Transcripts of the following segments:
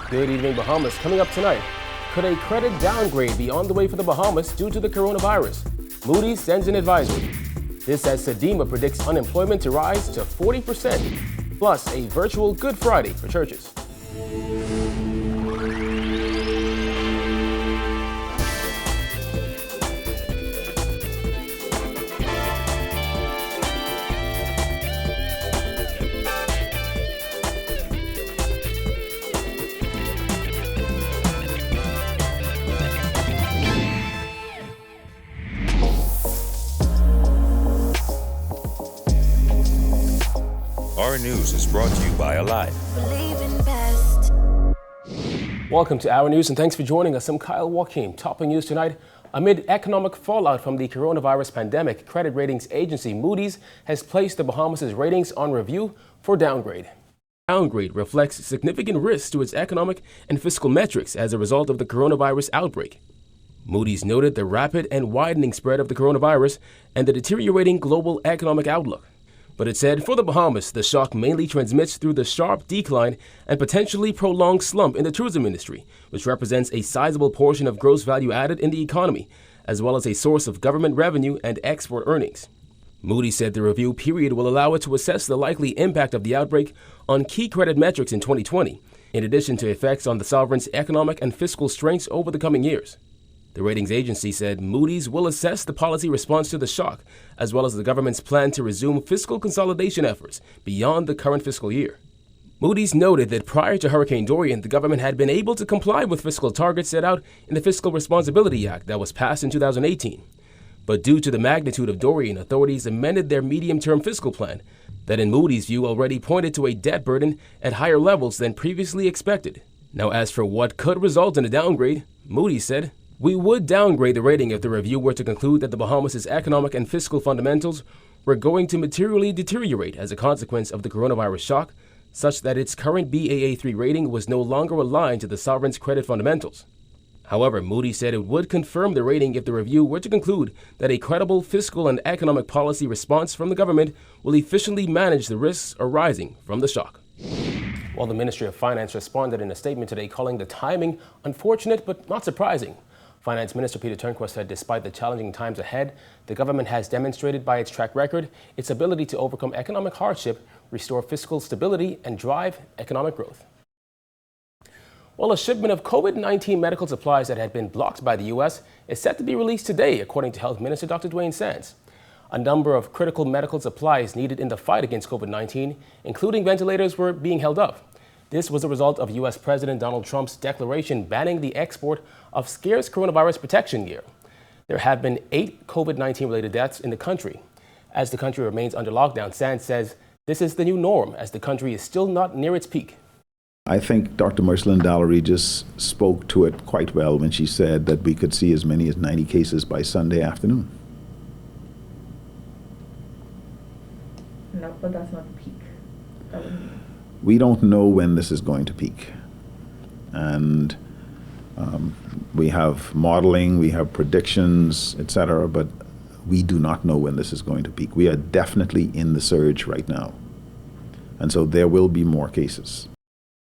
Good evening, Bahamas. Coming up tonight, could a credit downgrade be on the way for the Bahamas due to the coronavirus? Moody's sends an advisory. This as Sedema predicts unemployment to rise to 40%, plus a virtual Good Friday for churches. Our News is brought to you by Alive. Welcome to Our News and thanks for joining us. I'm Kyle Joachim. Topping news tonight. Amid economic fallout from the coronavirus pandemic, credit ratings agency Moody's has placed the Bahamas' ratings on review for downgrade. Downgrade reflects significant risks to its economic and fiscal metrics as a result of the coronavirus outbreak. Moody's noted the rapid and widening spread of the coronavirus and the deteriorating global economic outlook. But it said for the Bahamas, the shock mainly transmits through the sharp decline and potentially prolonged slump in the tourism industry, which represents a sizable portion of gross value added in the economy, as well as a source of government revenue and export earnings. Moody's said the review period will allow it to assess the likely impact of the outbreak on key credit metrics in 2020, in addition to effects on the sovereign's economic and fiscal strengths over the coming years. The ratings agency said Moody's will assess the policy response to the shock, as well as the government's plan to resume fiscal consolidation efforts beyond the current fiscal year. Moody's noted that prior to Hurricane Dorian, the government had been able to comply with fiscal targets set out in the Fiscal Responsibility Act that was passed in 2018. But due to the magnitude of Dorian, authorities amended their medium-term fiscal plan that in Moody's view already pointed to a debt burden at higher levels than previously expected. Now, as for what could result in a downgrade, Moody's said, "We would downgrade the rating if the review were to conclude that the Bahamas' economic and fiscal fundamentals were going to materially deteriorate as a consequence of the coronavirus shock, such that its current Baa3 rating was no longer aligned to the sovereign's credit fundamentals." However, Moody's said it would confirm the rating if the review were to conclude that a credible fiscal and economic policy response from the government will efficiently manage the risks arising from the shock. Well, the Ministry of Finance responded in a statement today calling the timing unfortunate but not surprising. Finance Minister Peter Turnquist said despite the challenging times ahead, the government has demonstrated by its track record its ability to overcome economic hardship, restore fiscal stability, and drive economic growth. Well, a shipment of COVID-19 medical supplies that had been blocked by the U.S. is set to be released today, according to Health Minister Dr. DUANE. A number of critical medical supplies needed in the fight against COVID-19, including ventilators, were being held up. This was a result of U.S. President Donald Trump's declaration banning the export of scarce coronavirus protection gear. There have been 8 COVID-19 related deaths in the country. As the country remains under lockdown, Sands says this is the new norm as the country is still not near its peak. I think Dr. Mercelyn Dallery just spoke to it quite well when she said that we could see as many as 90 cases by Sunday afternoon. No, but that's not peak. That wouldn't... We don't know when this is going to peak. And we have modeling, we have predictions, etc., but we do not know when this is going to peak. We are definitely in the surge right now. And so there will be more cases.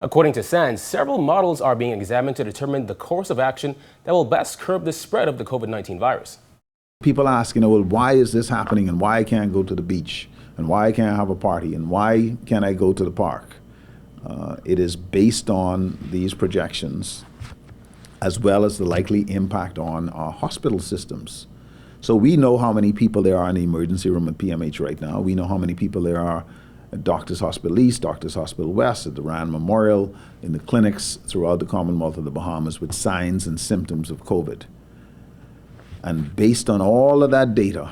According to Sands, several models are being examined to determine the course of action that will best curb the spread of the COVID-19 virus. People ask, well, why is this happening and why I can't go to the beach and why I can't have a party and why can't I go to the park? It is based on these projections as well as the likely impact on our hospital systems. So we know how many people there are in the emergency room at PMH right now. We know how many people there are at Doctors Hospital East, Doctors Hospital West, at the Rand Memorial, in the clinics throughout the Commonwealth of the Bahamas with signs and symptoms of COVID. And based on all of that data,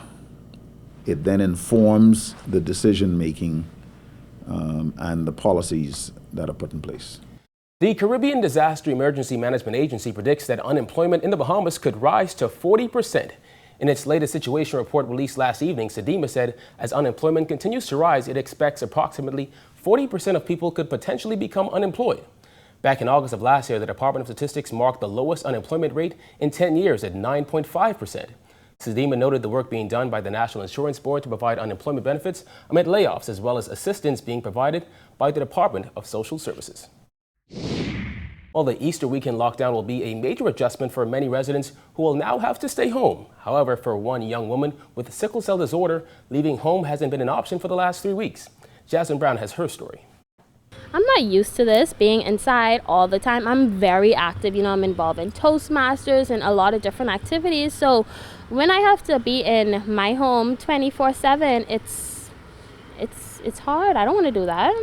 it then informs the decision-making and the policies that are put in place. The Caribbean Disaster Emergency Management Agency predicts that unemployment in the Bahamas could rise to 40%. In its latest situation report released last evening, Sedema said as unemployment continues to rise, it expects approximately 40% of people could potentially become unemployed. Back in August of last year, the Department of Statistics marked the lowest unemployment rate in 10 years at 9.5%. Sedema noted the work being done by the National Insurance Board to provide unemployment benefits amid layoffs, as well as assistance being provided by the Department of Social Services. Well, the Easter weekend lockdown will be a major adjustment for many residents who will now have to stay home. However, for one young woman with sickle cell disorder, leaving home hasn't been an option for the last 3 weeks. Jasmine Brown has her story. I'm not used to this, being inside all the time. I'm very active, I'm involved in Toastmasters and a lot of different activities. So when I have to be in my home 24/7, it's hard. I don't want to do that.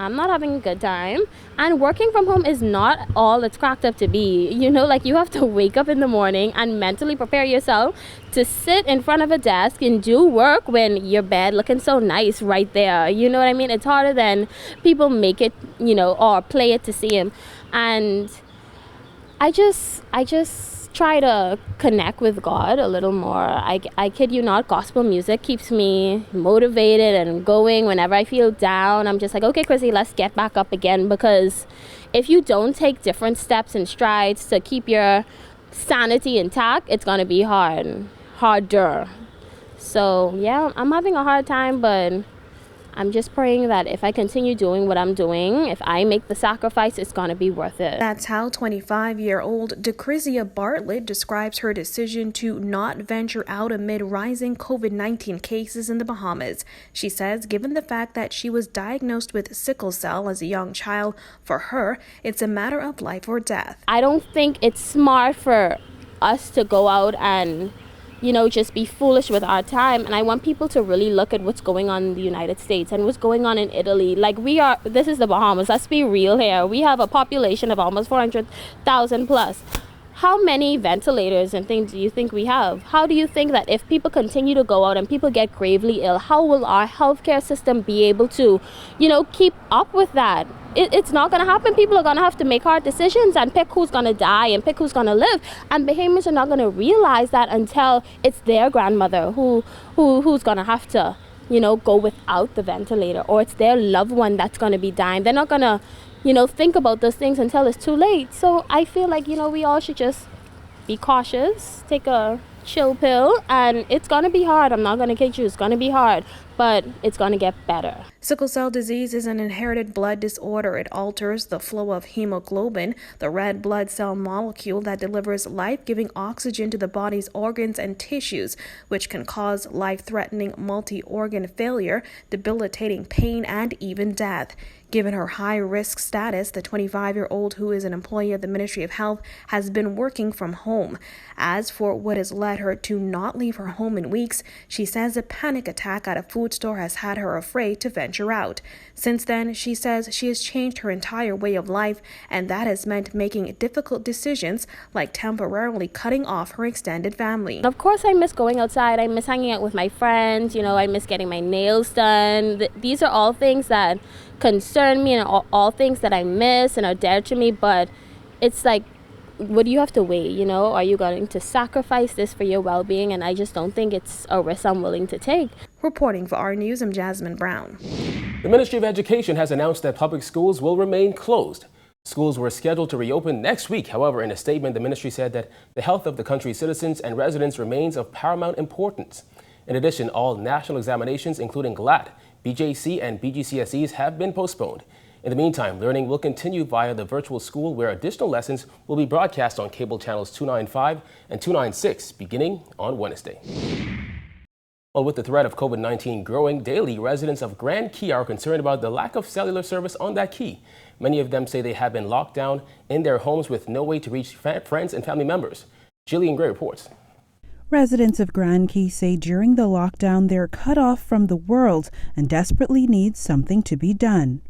I'm not having a good time. And working from home is not all it's cracked up to be. Like you have to wake up in the morning and mentally prepare yourself to sit in front of a desk and do work when your bed looking so nice right there. You know what I mean? It's harder than people make it, or play it to see him. And I just try to connect with God a little more. I kid you not, gospel music keeps me motivated and going whenever I feel down. I'm just like, okay, Chrissy, let's get back up again, because if you don't take different steps and strides to keep your sanity intact, it's going to be harder. So yeah, I'm having a hard time, but I'm just praying that if I continue doing what I'm doing, if I make the sacrifice, it's going to be worth it. That's how 25-year-old Decrizia Bartlett describes her decision to not venture out amid rising COVID-19 cases in the Bahamas. She says, given the fact that she was diagnosed with sickle cell as a young child, for her, it's a matter of life or death. I don't think it's smart for us to go out and just be foolish with our time. And I want people to really look at what's going on in the United States and what's going on in Italy. This is the Bahamas. Let's be real here. We have a population of almost 400,000 plus. How many ventilators and things do you think we have? How do you think that if people continue to go out and people get gravely ill, how will our healthcare system be able to, keep up with that? It's not going to happen. People are going to have to make hard decisions and pick who's going to die and pick who's going to live. And Bahamians are not going to realize that until it's their grandmother who's going to have to, go without the ventilator, or it's their loved one that's going to be dying. They're not going to think about those things until it's too late. So I feel like, we all should just be cautious, take a chill pill, and it's going to be hard. I'm not going to kid you. It's going to be hard, but it's going to get better. Sickle cell disease is an inherited blood disorder. It alters the flow of hemoglobin, the red blood cell molecule that delivers life-giving oxygen to the body's organs and tissues, which can cause life-threatening multi-organ failure, debilitating pain, and even death. Given her high-risk status, the 25-year-old, who is an employee of the Ministry of Health, has been working from home. As for what has led her to not leave her home in weeks, she says a panic attack at a food store has had her afraid to venture out. Since then, she says she has changed her entire way of life, and that has meant making difficult decisions like temporarily cutting off her extended family. Of course, I miss going outside. I miss hanging out with my friends. I miss getting my nails done. These are all things that concern me and all things that I miss and are dear to me, but it's like, what do you have to weigh? Are you going to sacrifice this for your well-being? And I just don't think it's a risk I'm willing to take. Reporting for our news, I'm Jasmine Brown. The Ministry of Education has announced that public schools will remain closed. Schools were scheduled to reopen next week. However, in a statement, the ministry said that the health of the country's citizens and residents remains of paramount importance. In addition, all national examinations, including GLAT, BJC, and BGCSEs, have been postponed. In the meantime, learning will continue via the virtual school, where additional lessons will be broadcast on cable channels 295 and 296 beginning on Wednesday. Well, with the threat of COVID-19 growing daily, residents of Grand Key are concerned about the lack of cellular service on that key. Many of them say they have been locked down in their homes with no way to reach friends and family members. Jillian Gray reports. Residents of Grand Key say during the lockdown they're cut off from the world and desperately need something to be done.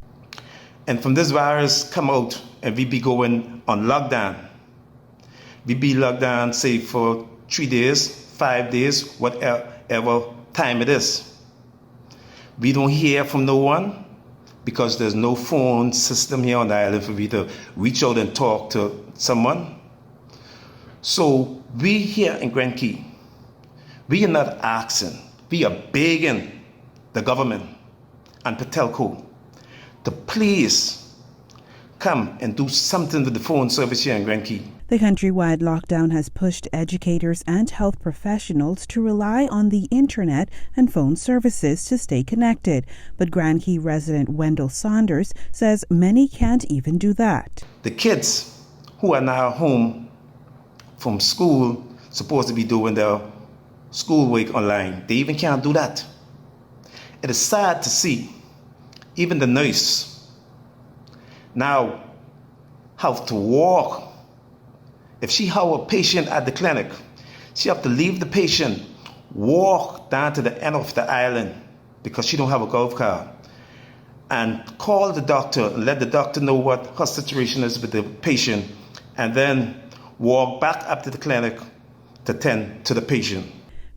And from this virus come out and we be going on lockdown. We be locked down, say, for 3 days, 5 days, whatever time it is. We don't hear from no one because there's no phone system here on the island for me to reach out and talk to someone. So we here in Grand Key, we are not asking, we are begging the government and Patelco to please come and do something with the phone service here in Grand Key. The countrywide lockdown has pushed educators and health professionals to rely on the internet and phone services to stay connected. But Grand Key resident Wendell Saunders says many can't even do that. The kids who are now home from school, supposed to be doing their schoolwork online. They even can't do that. It is sad to see even the nurse now have to walk. If she have a patient at the clinic, she have to leave the patient, walk down to the end of the island because she don't have a golf cart, and call the doctor and let the doctor know what her situation is with the patient, and then walk back up to the clinic to tend to the patient.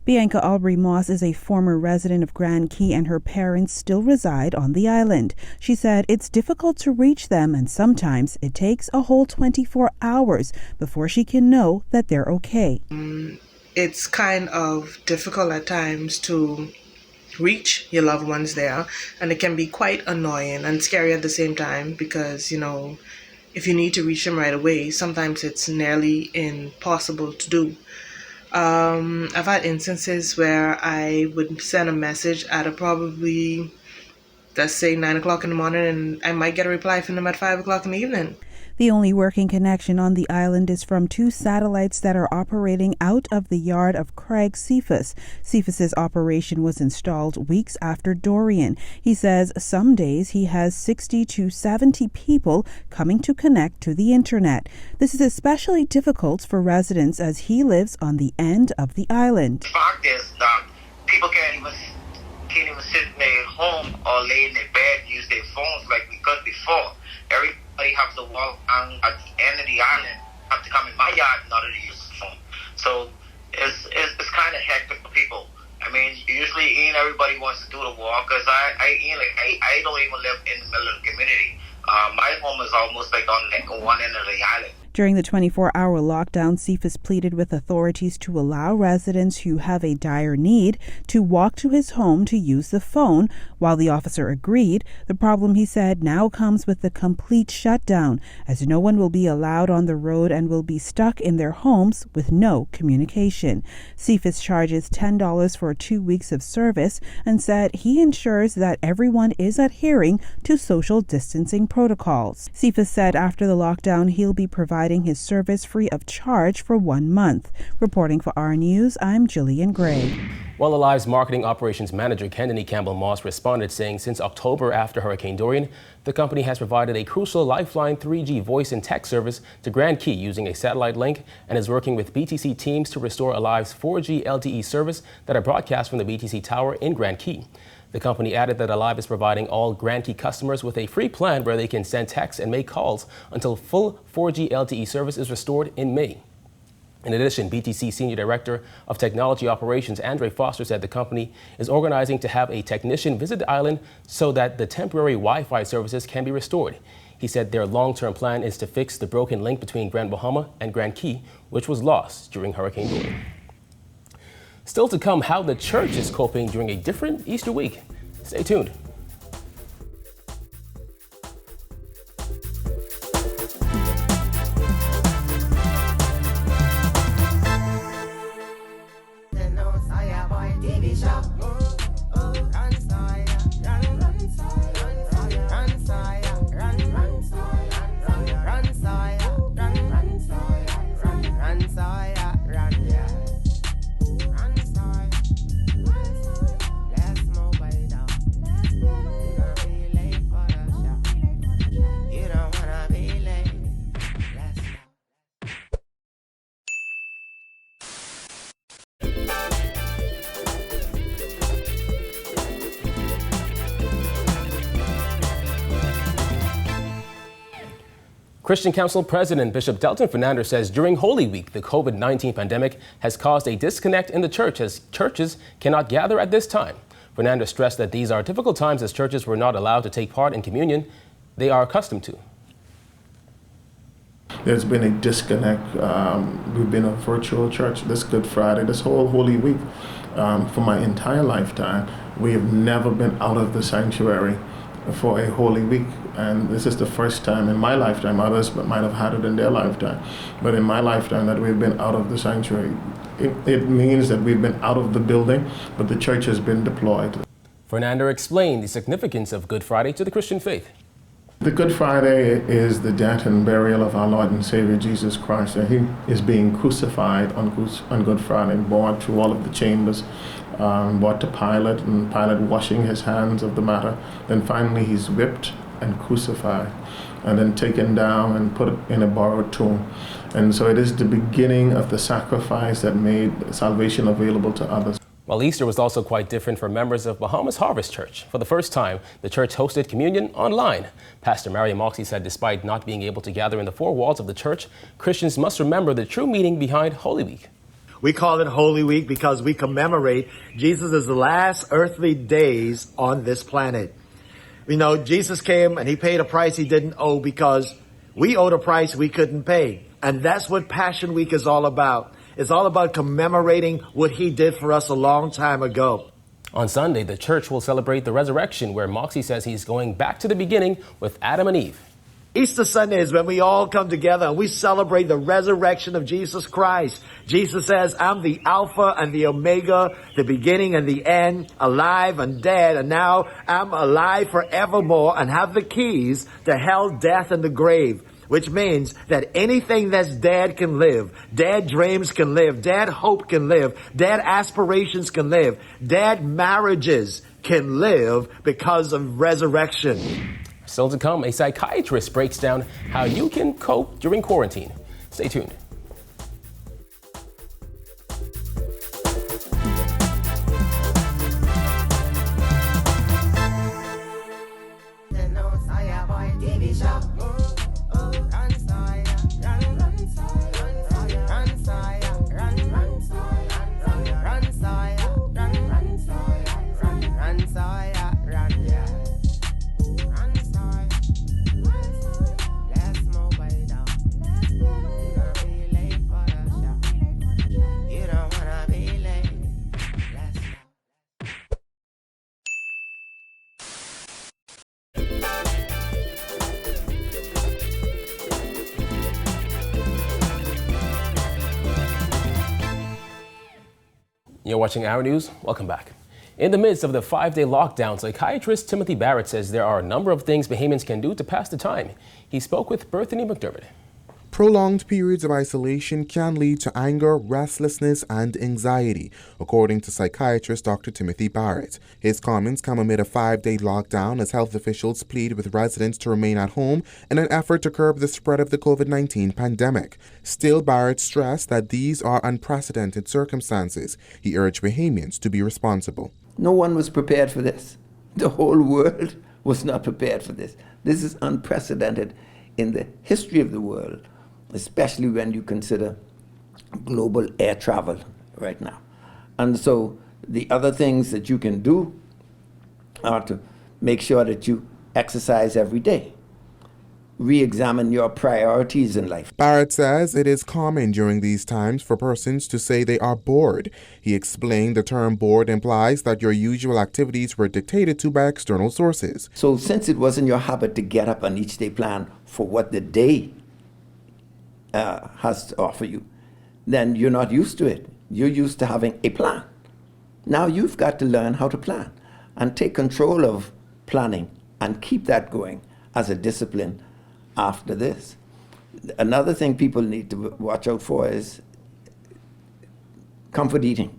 Bianca Aubrey Moss is a former resident of Grand Key, and her parents still reside on the island. She said it's difficult to reach them, and sometimes it takes a whole 24 hours before she can know that they're okay. It's kind of difficult at times to reach your loved ones there, and it can be quite annoying and scary at the same time because, you know, if you need to reach them right away, sometimes it's nearly impossible to do. I've had instances where I would send a message at probably, let's say, 9 o'clock in the morning, and I might get a reply from them at 5 o'clock in the evening. The only working connection on the island is from 2 satellites that are operating out of the yard of Craig Cephas. Cephas's operation was installed weeks after Dorian. He says some days he has 60 to 70 people coming to connect to the internet. This is especially difficult for residents as he lives on the end of the island. The fact is that people can't even sit in their home or lay in their bed and use their phones like we could before. Everybody has to walk down at the end of the island, have to come in my yard in order to use the phone. So it's kind of hectic for people. I mean, usually everybody wants to do the walk because I don't even live in the middle of the community. My home is almost like on one end of the island. During the 24-hour lockdown, Cephas pleaded with authorities to allow residents who have a dire need to walk to his home to use the phone. While the officer agreed, the problem, he said, now comes with the complete shutdown, as no one will be allowed on the road and will be stuck in their homes with no communication. Cephas charges $10 for 2 weeks of service and said he ensures that everyone is adhering to social distancing protocols. Cephas said after the lockdown, he'll be providing his service free of charge for 1 month. Reporting for our News, I'm Jillian Gray. Well, Alive's marketing operations manager, Kennedy Campbell Moss, responded saying since October after Hurricane Dorian, the company has provided a crucial lifeline 3G voice and text service to Grand Key using a satellite link and is working with BTC teams to restore Alive's 4G LTE service that are broadcast from the BTC tower in Grand Key. The company added that Alive is providing all Grand Key customers with a free plan where they can send texts and make calls until full 4G LTE service is restored in May. In addition, BTC Senior Director of Technology Operations, Andre Foster, said the company is organizing to have a technician visit the island so that the temporary Wi-Fi services can be restored. He said their long-term plan is to fix the broken link between Grand Bahama and Grand Key, which was lost during Hurricane Dorian. Still to come, how the church is coping during a different Easter week. Stay tuned. Christian Council President Bishop Delton Fernandez says during Holy Week, the COVID-19 pandemic has caused a disconnect in the church as churches cannot gather at this time. Fernandez stressed that these are difficult times as churches were not allowed to take part in communion they are accustomed to. There's been a disconnect. We've been a virtual church this Good Friday, this whole Holy Week. For my entire lifetime, we have never been out of the sanctuary for a Holy Week. And this is the first time in my lifetime, others might have had it in their lifetime, but in my lifetime that we've been out of the sanctuary. It means that we've been out of the building, but the church has been deployed. Fernandez explained the significance of Good Friday to the Christian faith. The Good Friday is the death and burial of our Lord and Savior Jesus Christ. And he is being crucified on Good Friday, brought through all of the chambers, brought to Pilate, and Pilate washing his hands of the matter. Then finally he's whipped and crucified, and then taken down and put in a borrowed tomb. And so it is the beginning of the sacrifice that made salvation available to others. Well, Easter was also quite different for members of Bahamas Harvest Church. For the first time, the church hosted communion online. Pastor MOXEY said despite not being able to gather in the four walls of the church, Christians must remember the true meaning behind Holy Week. We call it Holy Week because we commemorate Jesus' last earthly days on this planet. You know, Jesus came and he paid a price he didn't owe because we owed a price we couldn't pay. And that's what Passion Week is all about. It's all about commemorating what he did for us a long time ago. On Sunday, the church will celebrate the resurrection, where MOXEY says he's going back to the beginning with Adam and Eve. Easter Sunday is when we all come together and we celebrate the resurrection of Jesus Christ. Jesus says, I'm the Alpha and the Omega, the beginning and the end, alive and dead, and now I'm alive forevermore and have the keys to hell, death, and the grave. Which means that anything that's dead can live. Dead dreams can live. Dead hope can live. Dead aspirations can live. Dead marriages can live because of resurrection. Still to come, a psychiatrist breaks down how you can cope during quarantine. Stay tuned. You're watching Our News. Welcome back. In the midst of the 5-day lockdown, psychiatrist Timothy Barrett says there are a number of things Bahamians can do to pass the time. He spoke with Berthany McDermott. Prolonged periods of isolation can lead to anger, restlessness, and anxiety, according to psychiatrist Dr. Timothy Barrett. His comments come amid a 5-day lockdown as health officials plead with residents to remain at home in an effort to curb the spread of the COVID-19 pandemic. Still, Barrett stressed that these are unprecedented circumstances. He urged Bahamians to be responsible. No one was prepared for this. The whole world was not prepared for this. This is unprecedented in the history of the world, especially when you consider global air travel right now. And so the other things that you can do are to make sure that you exercise every day. Re-examine your priorities in life. Barrett says it is common during these times for persons to say they are bored. He explained the term bored implies that your usual activities were dictated to by external sources. So since it wasn't your habit to get up and each day plan for what the day has to offer you, then you're not used to it. You're used to having a plan. Now you've got to learn how to plan and take control of planning and keep that going as a discipline after this. Another thing people need to watch out for is comfort eating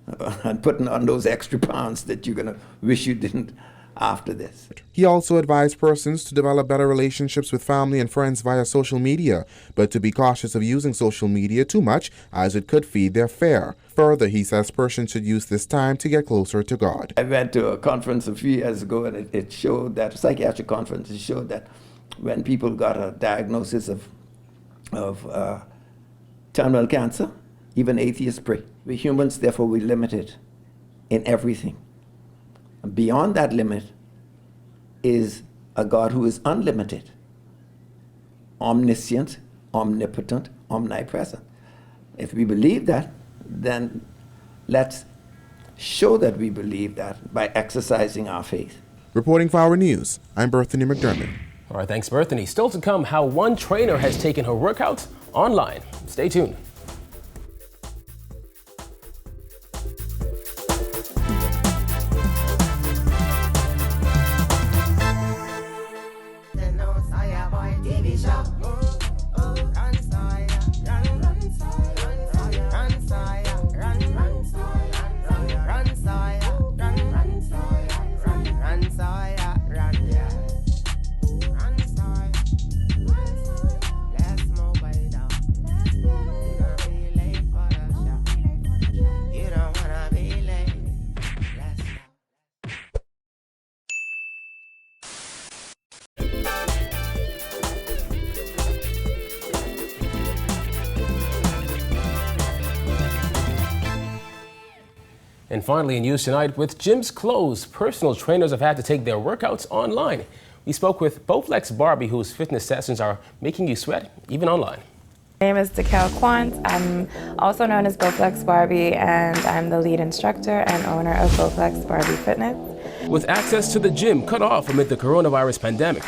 and putting on those extra pounds that you're going to wish you didn't after this. He also advised persons to develop better relationships with family and friends via social media, but to be cautious of using social media too much as it could feed their fear. Further, he says persons should use this time to get closer to God. I went to a conference a few years ago and it showed that, a psychiatric conference, it showed that when people got a diagnosis of terminal cancer, even atheists pray. We humans, therefore, we're limited in everything. And beyond that limit is a God who is unlimited, omniscient, omnipotent, omnipresent. If we believe that, then let's show that we believe that by exercising our faith. Reporting for Our News, I'm Berthany McDermott. All right, thanks, Berthany. Still to come, how one trainer has taken her workouts online. Stay tuned. And finally in news tonight, with gyms closed, personal trainers have had to take their workouts online. We spoke with BOWFLEX Barbie, whose fitness sessions are making you sweat, even online. My name is Quant. I'm also known as BOWFLEX Barbie, and I'm the lead instructor and owner of BOWFLEX Barbie Fitness. With access to the gym cut off amid the coronavirus pandemic,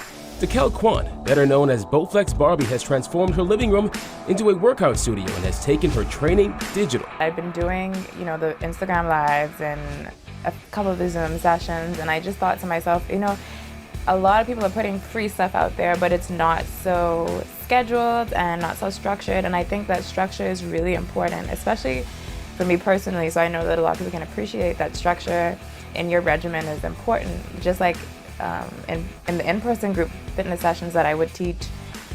Quant, better known as BOWFLEX Barbie, has transformed her living room into a workout studio and has taken her training digital. I've been doing, the Instagram lives and a couple of the Zoom sessions, and I just thought to myself, a lot of people are putting free stuff out there, but it's not so scheduled and not so structured, and I think that structure is really important, especially for me personally, so I know that a lot of people can appreciate that structure in your regimen is important. Just like in the in-person group fitness sessions that I would teach,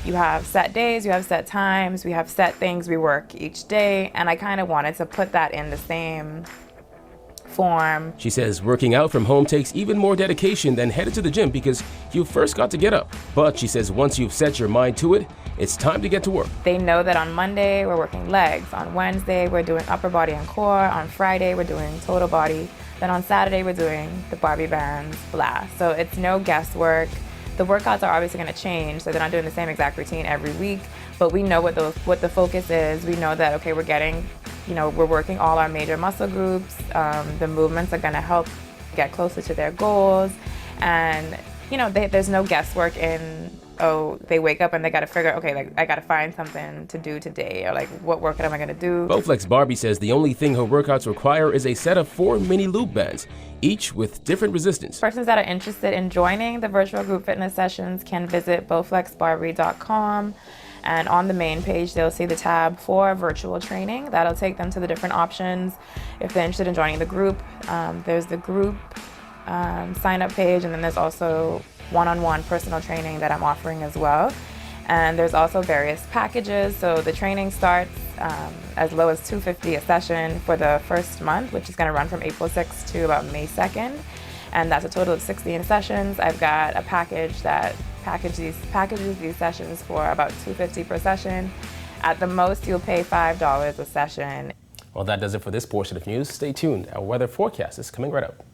you have set days, you have set times, we have set things we work each day, and I kind of wanted to put that in the same form. She says working out from home takes even more dedication than headed to the gym because you first got to get up. But she says once you've set your mind to it, it's time to get to work. They know that on Monday we're working legs, on Wednesday we're doing upper body and core, on Friday we're doing total body, then on Saturday we're doing the Barbie bands, blah. So it's no guesswork. The workouts are obviously going to change, so they're not doing the same exact routine every week, but we know what the focus is. We know that, okay, we're working all our major muscle groups. The movements are going to help get closer to their goals. And, there's no guesswork in, they wake up and they got to figure, okay, I got to find something to do today, or what workout am I going to do? BOWFLEX Barbie says the only thing her workouts require is a set of 4 mini loop bands, each with different resistance. Persons that are interested in joining the virtual group fitness sessions can visit bowflexbarbie.com. And on the main page, they'll see the tab for virtual training. That'll take them to the different options. If they're interested in joining the group, there's the group sign-up page, and then there's also one-on-one personal training that I'm offering as well. And there's also various packages. So the training starts as low as $250 a session for the first month, which is going to run from April 6th to about May 2nd. And that's a total of 16 sessions. I've got a package that packages these sessions for about $250 per session. At the most, you'll pay $5 a session. Well, that does it for this portion of news. Stay tuned. Our weather forecast is coming right up.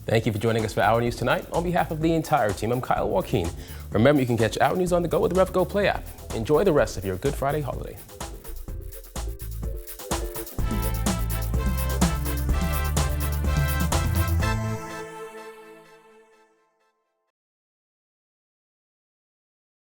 Thank you for joining us for Our News Tonight. On behalf of the entire team, I'm Kyle Joaquin. Remember, you can catch Our News on the go with the RevGo Play app. Enjoy the rest of your Good Friday holiday.